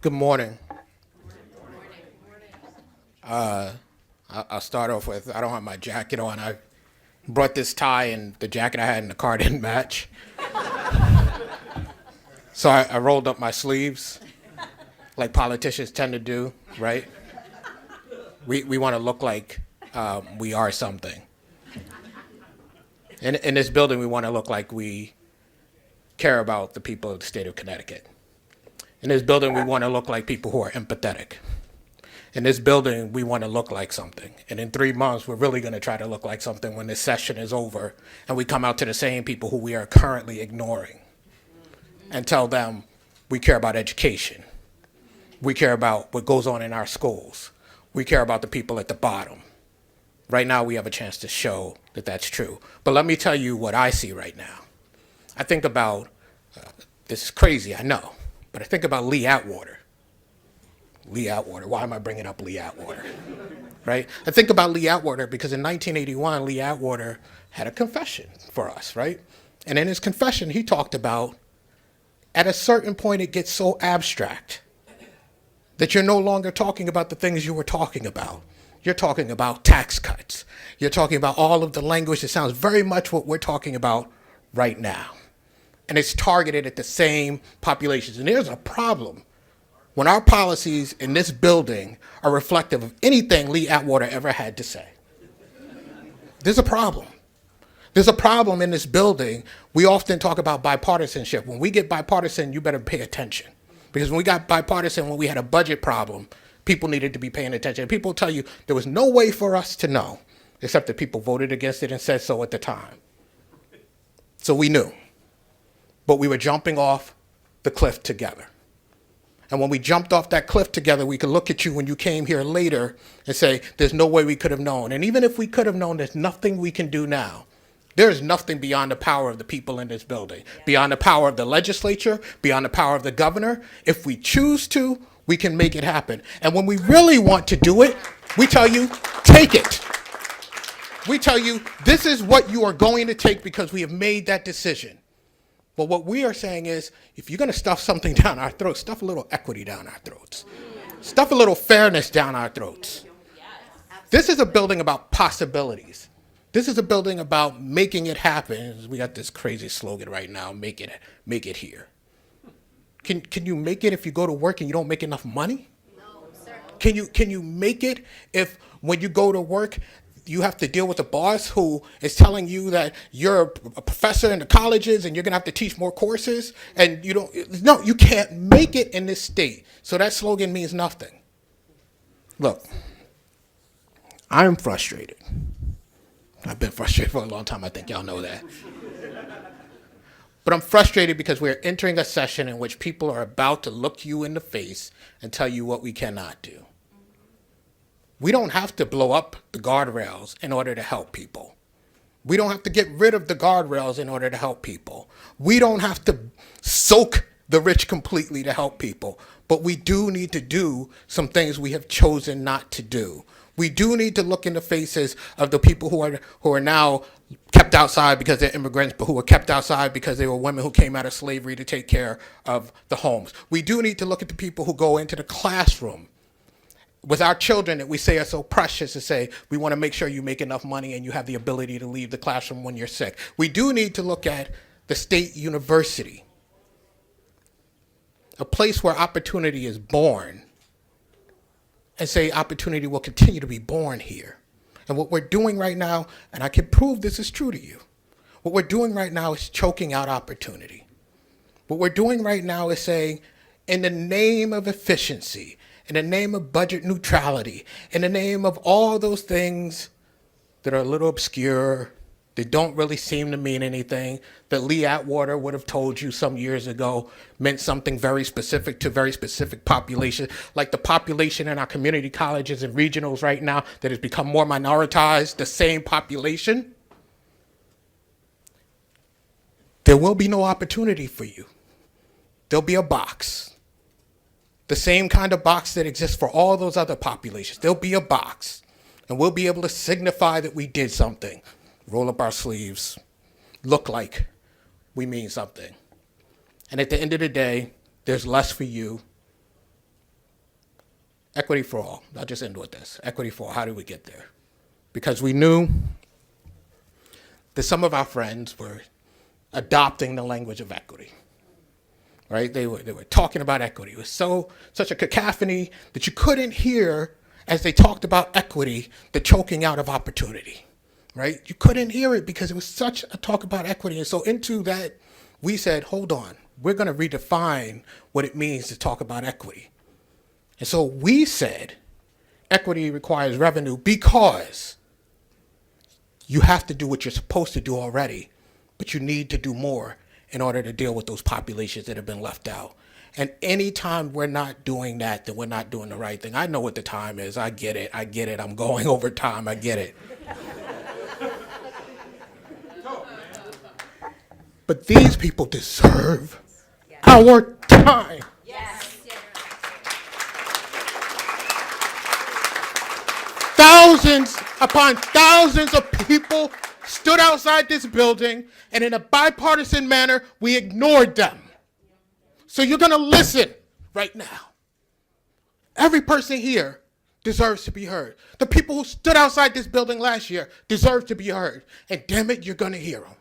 Good morning. I'll start off with, I don't have my jacket on. I brought this tie and the jacket I had in the car didn't match. So I rolled up my sleeves like politicians tend to do, right? We want to look like we are something. In this building, we want to look like we care about the people of the state of Connecticut. In this building, we want to look like people who are empathetic. In this building, we want to look like something. And in 3 months, we're really going to try to look like something when this session is over and we come out to the same people who we are currently ignoring and tell them we care about education. We care about what goes on in our schools. We care about the people at the bottom. Right now, we have a chance to show that that's true. But let me tell you what I see right now. I think about, this is crazy, I know, but I think about Lee Atwater. Lee Atwater, why am I bringing up Lee Atwater? Right? I think about Lee Atwater because in 1981, Lee Atwater had a confession for us, right? And in his confession, he talked about, at a certain point, it gets so abstract that you're no longer talking about the things you were talking about. You're talking about tax cuts. You're talking about all of the language that sounds very much what we're talking about right now. And it's targeted at the same populations. And there's a problem when our policies in this building are reflective of anything Lee Atwater ever had to say. There's a problem. There's a problem in this building. We often talk about bipartisanship. When we get bipartisan, you better pay attention. Because when we got bipartisan, when we had a budget problem, people needed to be paying attention. People tell you there was no way for us to know, except that people voted against it and said so at the time. So we knew. But we were jumping off the cliff together. And when we jumped off that cliff together, we could look at you when you came here later and say, there's no way we could have known. And even if we could have known, there's nothing we can do now. There is nothing beyond the power of the people in this building, beyond the power of the legislature, beyond the power of the governor. If we choose to, we can make it happen. And when we really want to do it, we tell you, take it. We tell you, this is what you are going to take because we have made that decision. But what we are saying is, if you're going to stuff something down our throats, stuff a little equity down our throats. Stuff a little fairness down our throats. This is a building about possibilities. This is a building about making it happen. We got this crazy slogan right now, make it here. Can you make it if you go to work and you don't make enough money? No, sir. Can you make it if when you go to work you have to deal with a boss who is telling you that you're a professor in the colleges and you're going to have to teach more courses and you can't make it in this state. So that slogan means nothing. Look, I'm frustrated. I've been frustrated for a long time. I think y'all know that. But I'm frustrated because we're entering a session in which people are about to look you in the face and tell you what we cannot do. We don't have to blow up the guardrails in order to help people. We don't have to get rid of the guardrails in order to help people. We don't have to soak the rich completely to help people. But we do need to do some things we have chosen not to do. We do need to look in the faces of the people who are now kept outside because they're immigrants, but who were kept outside because they were women who came out of slavery to take care of the homes. We do need to look at the people who go into the classroom with our children that we say are so precious to say, we want to make sure you make enough money and you have the ability to leave the classroom when you're sick. We do need to look at the state university, a place where opportunity is born, and say opportunity will continue to be born here. And what we're doing right now, and I can prove this is true to you, what we're doing right now is choking out opportunity. What we're doing right now is saying, in the name of efficiency, in the name of budget neutrality, in the name of all those things that are a little obscure, that don't really seem to mean anything, that Lee Atwater would have told you some years ago meant something very specific to very specific population, like the population in our community colleges and regionals right now that has become more minoritized, the same population. There will be no opportunity for you. There'll be a box. The same kind of box that exists for all those other populations. There'll be a box, and we'll be able to signify that we did something. Roll up our sleeves, look like we mean something. And at the end of the day, there's less for you Equity for all. I'll just end with this. Equity for all. How did we get there? Because we knew that some of our friends were adopting the language of equity. Right? They were talking about equity. It was such a cacophony that you couldn't hear as they talked about equity, the choking out of opportunity. Right? You couldn't hear it because it was such a talk about equity. And so into that, we said, hold on, we're going to redefine what it means to talk about equity. And so we said equity requires revenue because you have to do what you're supposed to do already, but you need to do more in order to deal with those populations that have been left out. And anytime we're not doing that, then we're not doing the right thing. I know what the time is. I get it. I'm going over time. I get it. But these people deserve our time. Thousands upon thousands of people stood outside this building, and in a bipartisan manner, we ignored them. So you're going to listen right now. Every person here deserves to be heard. The people who stood outside this building last year deserve to be heard. And damn it, you're going to hear them.